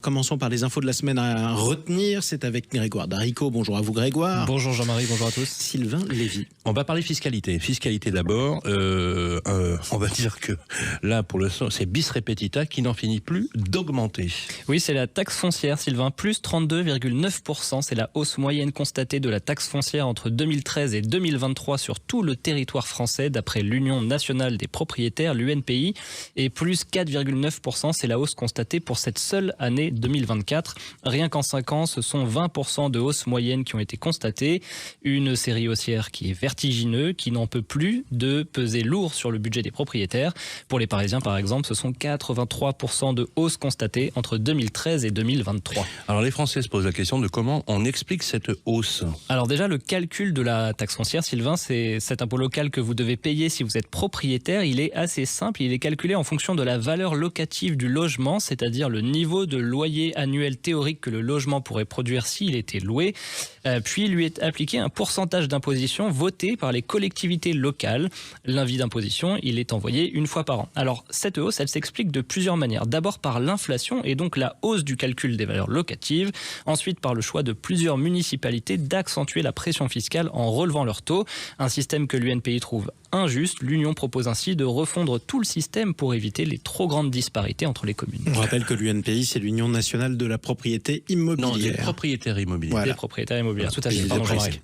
Commençons par les infos de la semaine à retenir. C'est avec Grégoire Darico. Bonjour à vous Grégoire. Bonjour Jean-Marie, bonjour à tous. Sylvain Lévy. On va parler fiscalité. Fiscalité d'abord. On va dire que là, pour le c'est bis repetita qui n'en finit plus d'augmenter. Oui, c'est la taxe foncière, Sylvain, plus 32,9%. C'est la hausse moyenne constatée de la taxe foncière entre 2013 et 2023 sur tout le territoire français, d'après l'Union nationale des propriétaires, l'UNPI. Et plus 4,9%, c'est la hausse constatée pour cette seule année 2024. Rien qu'en 5 ans, ce sont 20% de hausse moyenne qui ont été constatées. Une série haussière qui est vertigineuse, qui n'en peut plus de peser lourd sur le budget des propriétaires. Pour les Parisiens, par exemple, ce sont 83% de hausse constatée entre 2013 et 2023. Alors les Français se posent la question de comment on explique cette hausse. Alors déjà, le calcul de la taxe foncière, Sylvain, c'est cet impôt local que vous devez payer si vous êtes propriétaire. Il est assez simple, il est calculé en fonction de la valeur locative du logement, c'est-à-dire le niveau de loyer annuel théorique que le logement pourrait produire s'il était loué. Puis lui est appliqué un pourcentage d'imposition voté par les collectivités locales. L'avis d'imposition, il est envoyé une fois par an. Alors cette hausse, elle s'explique de plusieurs manières. D'abord par l'inflation et donc la hausse du calcul des valeurs locatives. Ensuite par le choix de plusieurs municipalités d'accentuer la pression fiscale en relevant leur taux. Un système que l'UNPI trouve injuste. L'Union propose ainsi de refondre tout le système pour éviter les trop grandes disparités entre les communes. On rappelle que l'UNPI, c'est l'Union nationale de la propriété immobilière. Non, des propriétaires immobiliers. Voilà. Des propriétaires immobiliers, tout à fait.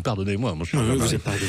Pardonnez-moi, mon cher. Oui, vous êtes pardonné.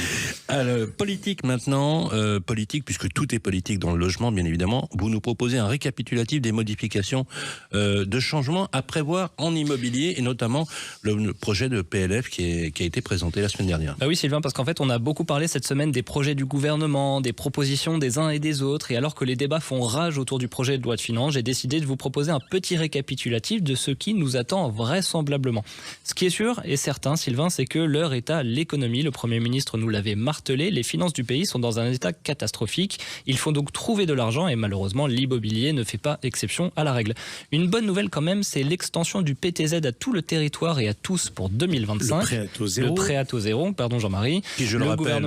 Alors, politique maintenant, politique, puisque tout est politique dans le logement, bien évidemment. Vous nous proposez un récapitulatif des modifications de changements à prévoir en immobilier, et notamment le projet de PLF qui a été présenté la semaine dernière. Bah oui Sylvain, parce qu'en fait on a beaucoup parlé cette semaine des projets du gouvernement, des propositions des uns et des autres, et alors que les débats font rage autour du projet de loi de finances, j'ai décidé de vous proposer un petit récapitulatif de ce qui nous attend vraisemblablement. Ce qui est sûr et certain, Sylvain, c'est que l'heure est à l'économie. Le Premier ministre nous l'avait martelé, les finances du pays sont dans un état catastrophique. Il faut donc trouver de l'argent et malheureusement l'immobilier ne fait pas exception à la règle. Une bonne nouvelle quand même, c'est l'extension du PTZ à tout le territoire et à tous pour 2025. Le prêt à taux zéro. Le prêt à taux zéro, pardon Jean-Marie. Qui, je le rappelle,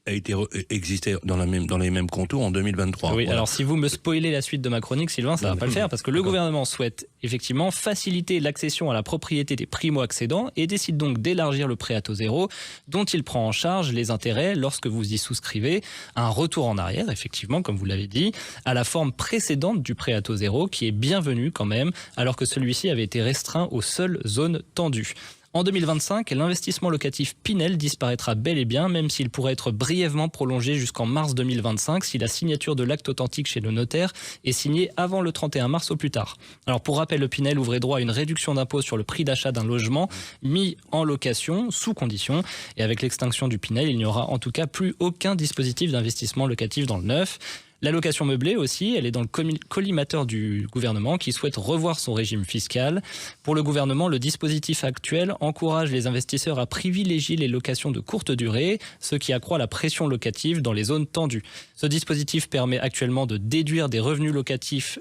a existé dans les mêmes contours en 2023. Oui, voilà. alors si vous me spoilez la suite de ma chronique, Sylvain, ça ne va pas le faire, parce que le gouvernement souhaite effectivement faciliter l'accession à la propriété des primo-accédants et décide donc d'élargir le prêt à taux zéro, dont il prend en charge les intérêts lorsque vous y souscrivez. Un retour en arrière, effectivement, comme vous l'avez dit, à la forme précédente du prêt à taux zéro, qui est bienvenue quand même, alors que celui-ci avait été restreint aux seules zones tendues. En 2025, l'investissement locatif Pinel disparaîtra bel et bien, même s'il pourrait être brièvement prolongé jusqu'en mars 2025 si la signature de l'acte authentique chez le notaire est signée avant le 31 mars au plus tard. Alors pour rappel, le Pinel ouvrait droit à une réduction d'impôt sur le prix d'achat d'un logement mis en location sous condition. Et avec l'extinction du Pinel, il n'y aura en tout cas plus aucun dispositif d'investissement locatif dans le neuf. La location meublée aussi, elle est dans le collimateur du gouvernement qui souhaite revoir son régime fiscal. Pour le gouvernement, le dispositif actuel encourage les investisseurs à privilégier les locations de courte durée, ce qui accroît la pression locative dans les zones tendues. Ce dispositif permet actuellement de déduire des revenus locatifs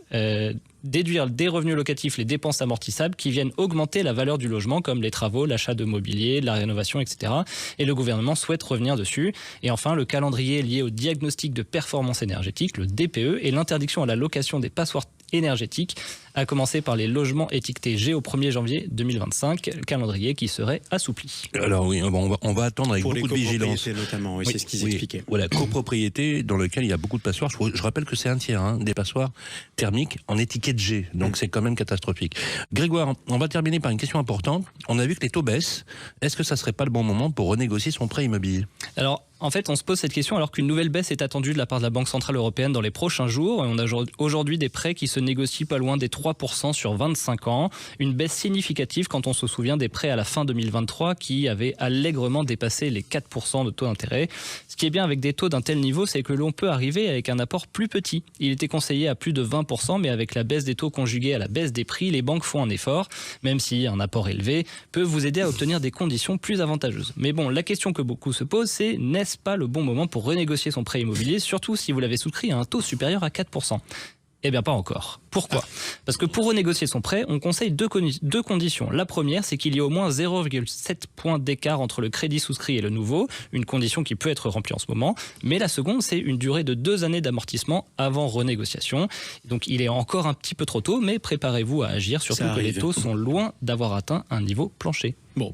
les dépenses amortissables qui viennent augmenter la valeur du logement, comme les travaux, l'achat de mobilier, la rénovation, etc. Et le gouvernement souhaite revenir dessus. Et enfin, le calendrier lié au diagnostic de performance énergétique, le DPE, et l'interdiction à la location des passoires énergétiques, à commencer par les logements étiquetés G au 1er janvier 2025, calendrier qui serait assoupli. Alors oui, on va attendre avec pour beaucoup de vigilance. Notamment, oui, c'est ce qu'ils expliquaient. Voilà, copropriété dans lequel il y a beaucoup de passoires. Je rappelle que c'est un tiers des passoires thermiques en étiquette G, donc c'est quand même catastrophique. Grégoire, on va terminer par une question importante. On a vu que les taux baissent. Est-ce que ça serait pas le bon moment pour renégocier son prêt immobilier ? Alors, en fait, on se pose cette question alors qu'une nouvelle baisse est attendue de la part de la Banque Centrale Européenne dans les prochains jours. Et on a aujourd'hui des prêts qui se négocient pas loin des 3% sur 25 ans. Une baisse significative quand on se souvient des prêts à la fin 2023 qui avaient allègrement dépassé les 4% de taux d'intérêt. Ce qui est bien avec des taux d'un tel niveau, c'est que l'on peut arriver avec un apport plus petit. Il était conseillé à plus de 20%, mais avec la baisse des taux conjuguée à la baisse des prix, les banques font un effort, même si un apport élevé peut vous aider à obtenir des conditions plus avantageuses. Mais bon, la question que beaucoup se posent, c'est n'est-ce pas le bon moment pour renégocier son prêt immobilier, surtout si vous l'avez souscrit à un taux supérieur à 4%. Eh bien, pas encore. Pourquoi ? Parce que pour renégocier son prêt, on conseille deux conditions. La première, c'est qu'il y ait au moins 0,7 points d'écart entre le crédit souscrit et le nouveau, une condition qui peut être remplie en ce moment. Mais la seconde, c'est une durée de 2 années d'amortissement avant renégociation. Donc, il est encore un petit peu trop tôt, mais préparez-vous à agir, surtout que les taux sont loin d'avoir atteint un niveau plancher. Bon,